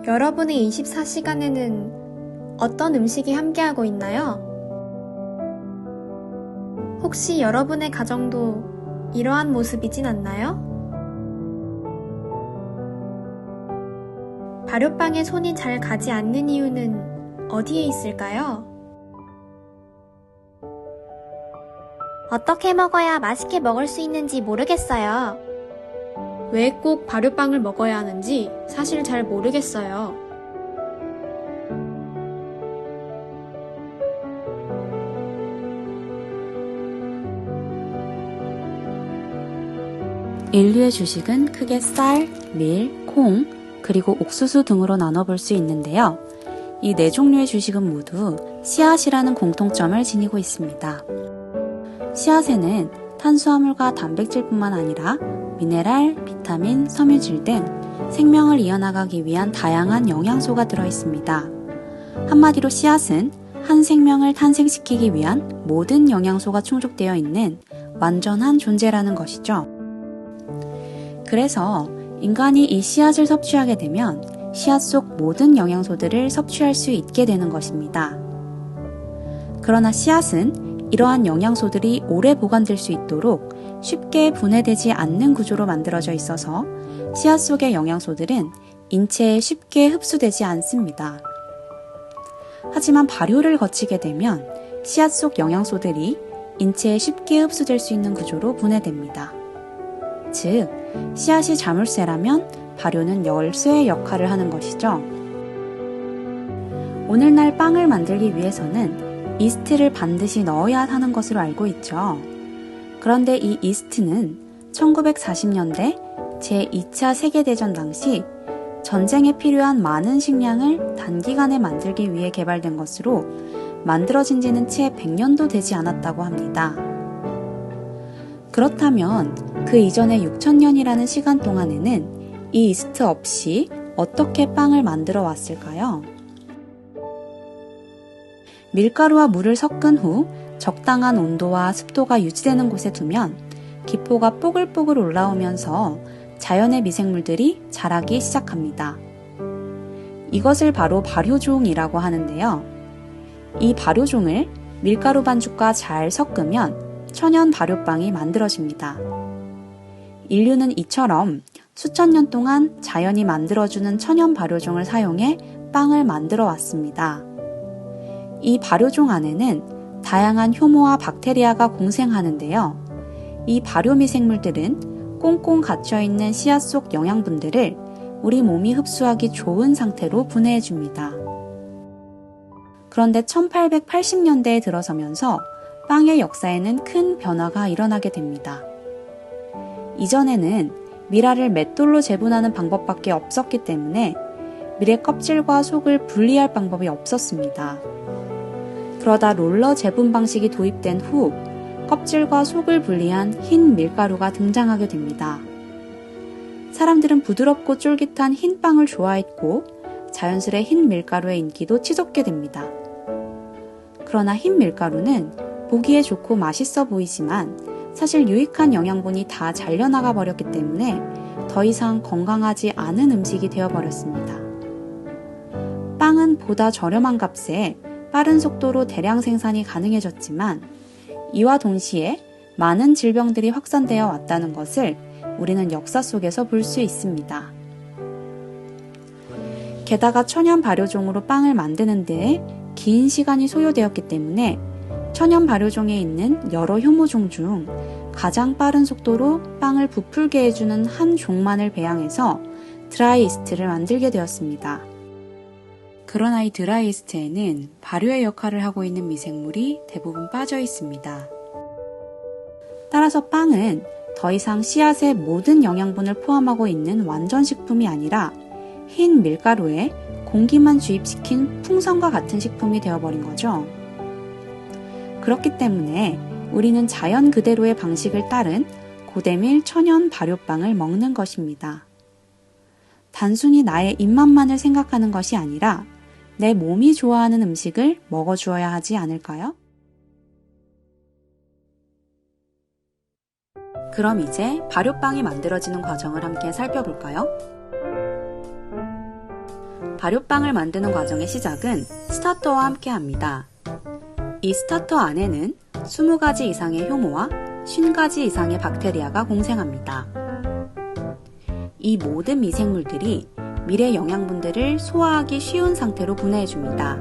여러분의 24시간에는 어떤 음식이 함께하고 있나요? 혹시 여러분의 가정도 이러한 모습이진 않나요? 발효빵에 손이 잘 가지 않는 이유는 어디에 있을까요? 어떻게 먹어야 맛있게 먹을 수 있는지 모르겠어요. 왜 꼭 발효빵을 먹어야 하는지 사실 잘 모르겠어요. 인류의 주식은 크게 쌀, 밀, 콩, 그리고 옥수수 등으로 나눠볼 수 있는데요. 이 네 종류의 주식은 모두 씨앗이라는 공통점을 지니고 있습니다. 씨앗에는 탄수화물과 단백질뿐만 아니라 미네랄, 비타민, 섬유질 등 생명을 이어나가기 위한 다양한 영양소가 들어있습니다. 한마디로 씨앗은 한 생명을 탄생시키기 위한 모든 영양소가 충족되어 있는 완전한 존재라는 것이죠. 그래서 인간이 이 씨앗을 섭취하게 되면 씨앗 속 모든 영양소들을 섭취할 수 있게 되는 것입니다. 그러나 씨앗은 이러한 영양소들이 오래 보관될 수 있도록 쉽게 분해되지 않는 구조로 만들어져 있어서 씨앗 속의 영양소들은 인체에 쉽게 흡수되지 않습니다. 하지만 발효를 거치게 되면 씨앗 속 영양소들이 인체에 쉽게 흡수될 수 있는 구조로 분해됩니다. 즉, 씨앗이 자물쇠라면 발효는 열쇠의 역할을 하는 것이죠. 오늘날 빵을 만들기 위해서는 이스트를 반드시 넣어야 하는 것으로 알고 있죠. 그런데 이 이스트는 1940년대 제2차 세계대전 당시 전쟁에 필요한 많은 식량을 단기간에 만들기 위해 개발된 것으로 만들어진 지는 채 100년도 되지 않았다고 합니다. 그렇다면 그 이전의 6000년이라는 시간 동안에는 이 이스트 없이 어떻게 빵을 만들어 왔을까요? 밀가루와 물을 섞은 후 적당한 온도와 습도가 유지되는 곳에 두면 기포가 뽀글뽀글 올라오면서 자연의 미생물들이 자라기 시작합니다. 이것을 바로 발효종이라고 하는데요. 이 발효종을 밀가루 반죽과 잘 섞으면 천연 발효빵이 만들어집니다. 인류는 이처럼 수천 년 동안 자연이 만들어주는 천연 발효종을 사용해 빵을 만들어 왔습니다. 이 발효종 안에는 다양한 효모와 박테리아가 공생하는데요. 이 발효 미생물들은 꽁꽁 갇혀있는 씨앗 속 영양분들을 우리 몸이 흡수하기 좋은 상태로 분해해줍니다. 그런데 1880년대에 들어서면서 빵의 역사에는 큰 변화가 일어나게 됩니다. 이전에는 밀알을 맷돌로 재분하는 방법밖에 없었기 때문에 밀의 껍질과 속을 분리할 방법이 없었습니다. 그러다 롤러 재분 방식이 도입된 후 껍질과 속을 분리한 흰 밀가루가 등장하게 됩니다. 사람들은 부드럽고 쫄깃한 흰 빵을 좋아했고 자연스레 흰 밀가루의 인기도 치솟게 됩니다. 그러나 흰 밀가루는 보기에 좋고 맛있어 보이지만 사실 유익한 영양분이 다 잘려나가 버렸기 때문에 더 이상 건강하지 않은 음식이 되어버렸습니다. 빵은 보다 저렴한 값에 빠른 속도로 대량 생산이 가능해졌지만 이와 동시에 많은 질병들이 확산되어 왔다는 것을 우리는 역사 속에서 볼 수 있습니다. 게다가 천연 발효종으로 빵을 만드는 데에 긴 시간이 소요되었기 때문에 천연 발효종에 있는 여러 효모종 중 가장 빠른 속도로 빵을 부풀게 해주는 한 종만을 배양해서 드라이 이스트를 만들게 되었습니다. 그러나 이 드라이 이스트에는 발효의 역할을 하고 있는 미생물이 대부분 빠져 있습니다. 따라서 빵은 더 이상 씨앗의 모든 영양분을 포함하고 있는 완전 식품이 아니라 흰 밀가루에 공기만 주입시킨 풍선과 같은 식품이 되어버린 거죠. 그렇기 때문에 우리는 자연 그대로의 방식을 따른 고대밀 천연 발효빵을 먹는 것입니다. 단순히 나의 입맛만을 생각하는 것이 아니라 내 몸이 좋아하는 음식을 먹어주어야 하지 않을까요? 그럼 이제 발효빵이 만들어지는 과정을 함께 살펴볼까요? 발효빵을 만드는 과정의 시작은 스타터와 함께 합니다. 이 스타터 안에는 20가지 이상의 효모와 50가지 이상의 박테리아가 공생합니다. 이 모든 미생물들이 밀의 영양분들을 소화하기 쉬운 상태로 분해해줍니다.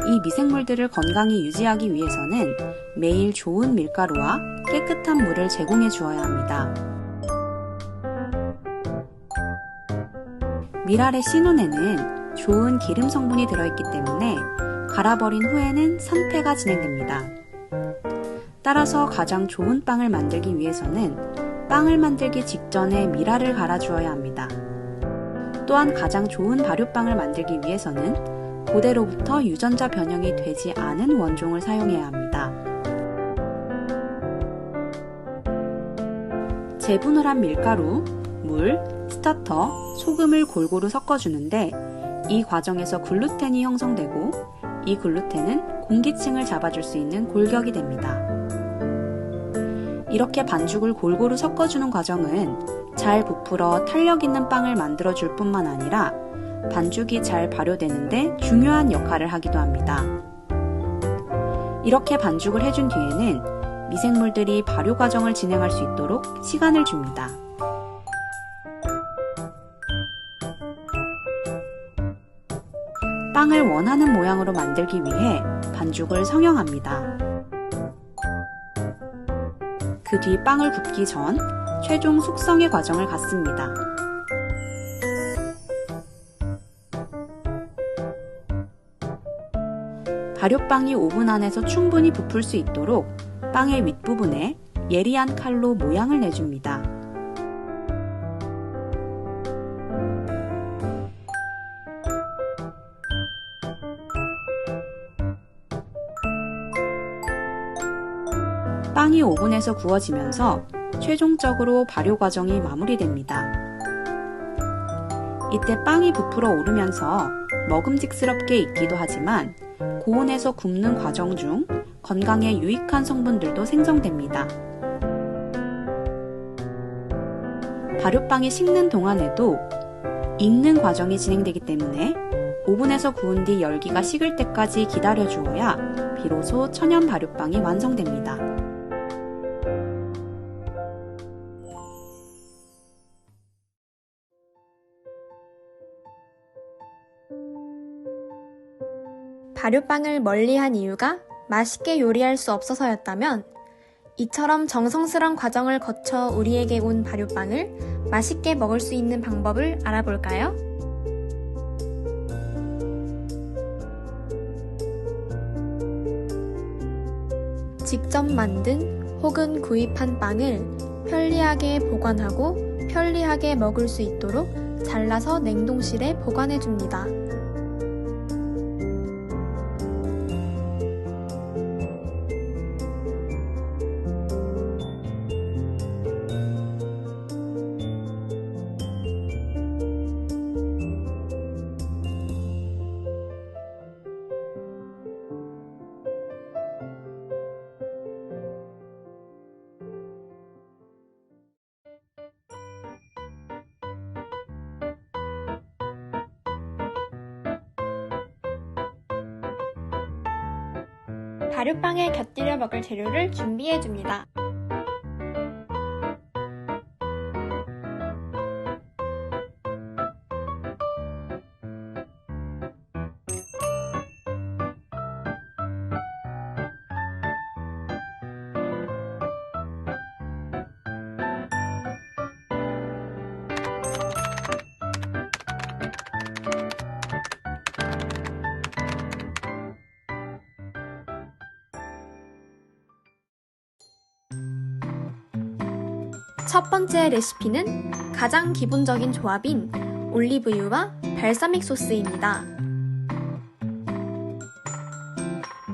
이 미생물들을 건강히 유지하기 위해서는 매일 좋은 밀가루와 깨끗한 물을 제공해 주어야 합니다. 밀알의 씨눈에는 좋은 기름 성분이 들어있기 때문에 갈아버린 후에는 산패가 진행됩니다. 따라서 가장 좋은 빵을 만들기 위해서는 빵을 만들기 직전에 밀알을 갈아주어야 합니다. 또한 가장 좋은 발효빵을 만들기 위해서는 고대로부터 유전자 변형이 되지 않은 원종을 사용해야 합니다. 재분을 한 밀가루, 물, 스타터, 소금을 골고루 섞어주는데 이 과정에서 글루텐이 형성되고 이 글루텐은 공기층을 잡아줄 수 있는 골격이 됩니다. 이렇게 반죽을 골고루 섞어주는 과정은 잘 부풀어 탄력 있는 빵을 만들어줄 뿐만 아니라 반죽이 잘 발효되는데 중요한 역할을 하기도 합니다. 이렇게 반죽을 해준 뒤에는 미생물들이 발효 과정을 진행할 수 있도록 시간을 줍니다. 빵을 원하는 모양으로 만들기 위해 반죽을 성형합니다. 그 뒤 빵을 굽기 전 최종 숙성의 과정을 갖습니다. 발효빵이 오븐 안에서 충분히 부풀 수 있도록 빵의 윗부분에 예리한 칼로 모양을 내줍니다. 빵이 오븐에서 구워지면서 최종적으로 발효 과정이 마무리됩니다. 이때 빵이 부풀어 오르면서 먹음직스럽게 익기도 하지만 고온에서 굽는 과정 중 건강에 유익한 성분들도 생성됩니다. 발효빵이 식는 동안에도 익는 과정이 진행되기 때문에 오븐에서 구운 뒤 열기가 식을 때까지 기다려주어야 비로소 천연 발효빵이 완성됩니다. 발효빵을 멀리한 이유가 맛있게 요리할 수 없어서였다면 이처럼 정성스런 과정을 거쳐 우리에게 온 발효빵을 맛있게 먹을 수 있는 방법을 알아볼까요? 직접 만든 혹은 구입한 빵을 편리하게 보관하고 편리하게 먹을 수 있도록 잘라서 냉동실에 보관해줍니다. 발효빵에 곁들여 먹을 재료를 준비해줍니다. 첫 번째 레시피는 가장 기본적인 조합인 올리브유와 발사믹 소스입니다.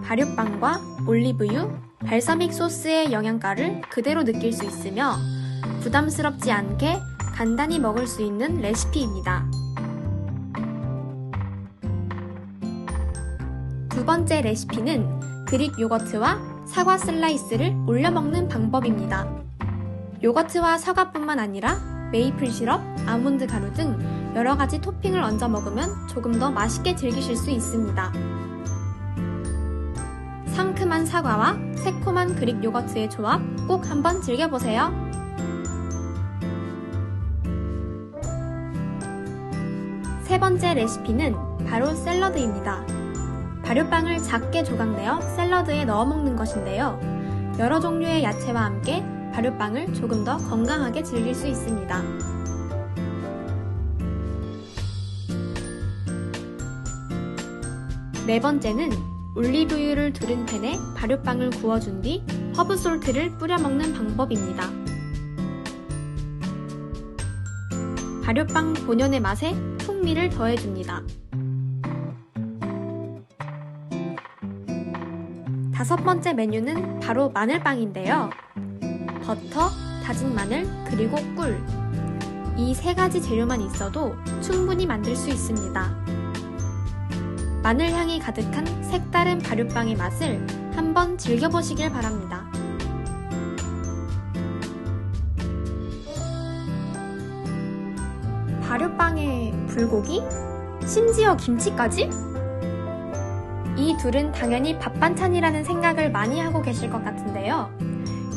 발효빵과 올리브유, 발사믹 소스의 영양가를 그대로 느낄 수 있으며 부담스럽지 않게 간단히 먹을 수 있는 레시피입니다. 두 번째 레시피는 그릭 요거트와 사과 슬라이스를 올려 먹는 방법입니다. 요거트와 사과뿐만 아니라 메이플 시럽, 아몬드 가루 등 여러 가지 토핑을 얹어 먹으면 조금 더 맛있게 즐기실 수 있습니다. 상큼한 사과와 새콤한 그릭 요거트의 조합 꼭 한번 즐겨보세요. 세 번째 레시피는 바로 샐러드입니다. 발효빵을 작게 조각내어 샐러드에 넣어 먹는 것인데요. 여러 종류의 야채와 함께 발효빵을 조금 더 건강하게 즐길 수 있습니다. 네 번째는 올리브유를 두른 팬에 발효빵을 구워준 뒤 허브솔트를 뿌려 먹는 방법입니다. 발효빵 본연의 맛에 풍미를 더해줍니다. 다섯 번째 메뉴는 바로 마늘빵인데요. 버터, 다진 마늘, 그리고 꿀. 이 세 가지 재료만 있어도 충분히 만들 수 있습니다. 마늘 향이 가득한 색다른 발효빵의 맛을 한번 즐겨보시길 바랍니다. 발효빵에 불고기? 심지어 김치까지? 이 둘은 당연히 밥 반찬이라는 생각을 많이 하고 계실 것 같은데요.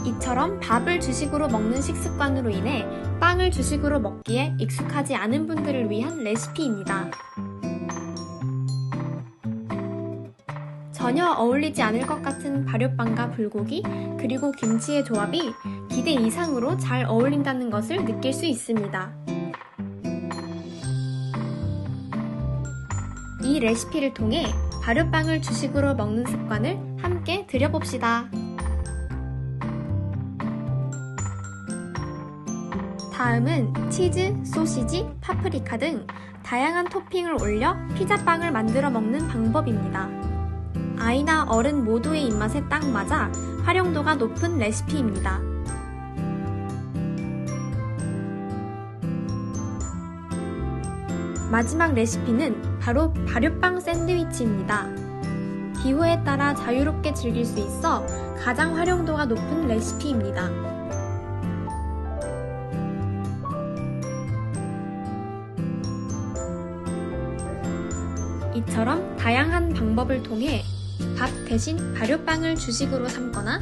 이처럼 밥을 주식으로 먹는 식습관으로 인해 빵을 주식으로 먹기에 익숙하지 않은 분들을 위한 레시피입니다. 전혀 어울리지 않을 것 같은 발효빵과 불고기 그리고 김치의 조합이 기대 이상으로 잘 어울린다는 것을 느낄 수 있습니다. 이 레시피를 통해 발효빵을 주식으로 먹는 습관을 함께 들여봅시다. 다음은 치즈, 소시지, 파프리카 등 다양한 토핑을 올려 피자빵을 만들어 먹는 방법입니다. 아이나 어른 모두의 입맛에 딱 맞아 활용도가 높은 레시피입니다. 마지막 레시피는 바로 발효빵 샌드위치입니다. 기호에 따라 자유롭게 즐길 수 있어 가장 활용도가 높은 레시피입니다. 이처럼 다양한 방법을 통해 밥 대신 발효빵을 주식으로 삼거나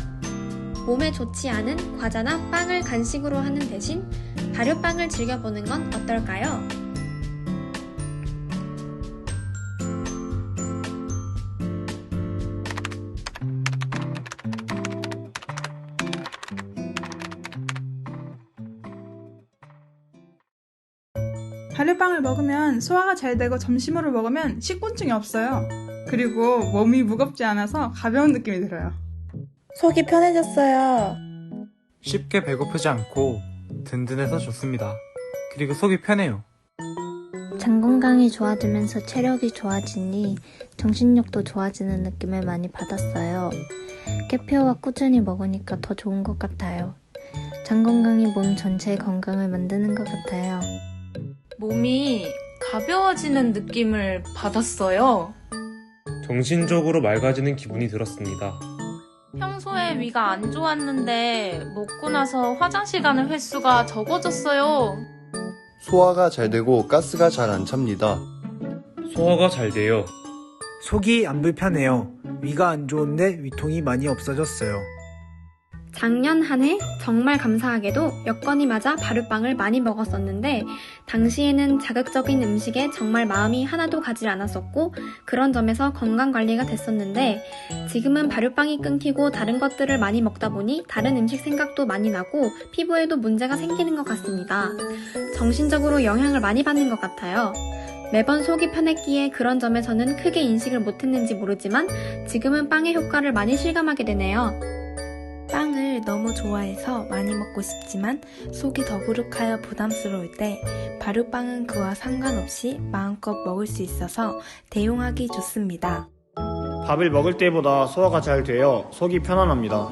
몸에 좋지 않은 과자나 빵을 간식으로 하는 대신 발효빵을 즐겨보는 건 어떨까요? 발효빵을 먹으면 소화가 잘 되고 점심으로 먹으면 식곤증이 없어요. 그리고 몸이 무겁지 않아서 가벼운 느낌이 들어요. 속이 편해졌어요. 쉽게 배고프지 않고 든든해서 좋습니다. 그리고 속이 편해요. 장 건강이 좋아지면서 체력이 좋아지니 정신력도 좋아지는 느낌을 많이 받았어요. 깨표와 꾸준히 먹으니까 더 좋은 것 같아요. 장 건강이 몸 전체의 건강을 만드는 것 같아요. 몸이 가벼워지는 느낌을 받았어요. 정신적으로 맑아지는 기분이 들었습니다. 평소에 위가 안 좋았는데 먹고 나서 화장실 가는 횟수가 적어졌어요. 소화가 잘 되고 가스가 잘 안 찹니다. 소화가 잘 돼요. 속이 안 불편해요. 위가 안 좋은데 위통이 많이 없어졌어요. 작년 한 해 정말 감사하게도 여건이 맞아 발효빵을 많이 먹었었는데 당시에는 자극적인 음식에 정말 마음이 하나도 가지 않았었고 그런 점에서 건강관리가 됐었는데 지금은 발효빵이 끊기고 다른 것들을 많이 먹다 보니 다른 음식 생각도 많이 나고 피부에도 문제가 생기는 것 같습니다. 정신적으로 영향을 많이 받는 것 같아요. 매번 속이 편했기에 그런 점에서는 크게 인식을 못했는지 모르지만 지금은 빵의 효과를 많이 실감하게 되네요. 빵을 너무 좋아해서 많이 먹고 싶지만 속이 더부룩하여 부담스러울 때 발효빵은 그와 상관없이 마음껏 먹을 수 있어서 대용하기 좋습니다. 밥을 먹을 때보다 소화가 잘 되어 속이 편안합니다.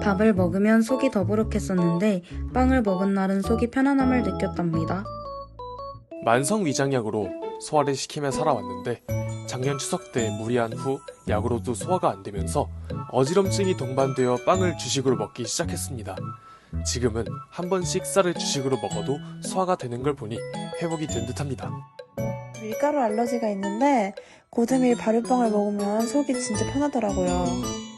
밥을 먹으면 속이 더부룩했었는데 빵을 먹은 날은 속이 편안함을 느꼈답니다. 만성 위장약으로 소화를 시키며 살아왔는데 작년 추석 때 무리한 후 약으로도 소화가 안 되면서 어지럼증이 동반되어 빵을 주식으로 먹기 시작했습니다. 지금은 한 번씩 쌀을 주식으로 먹어도 소화가 되는 걸 보니 회복이 된 듯합니다. 밀가루 알러지가 있는데 고드밀 발효빵을 먹으면 속이 진짜 편하더라고요.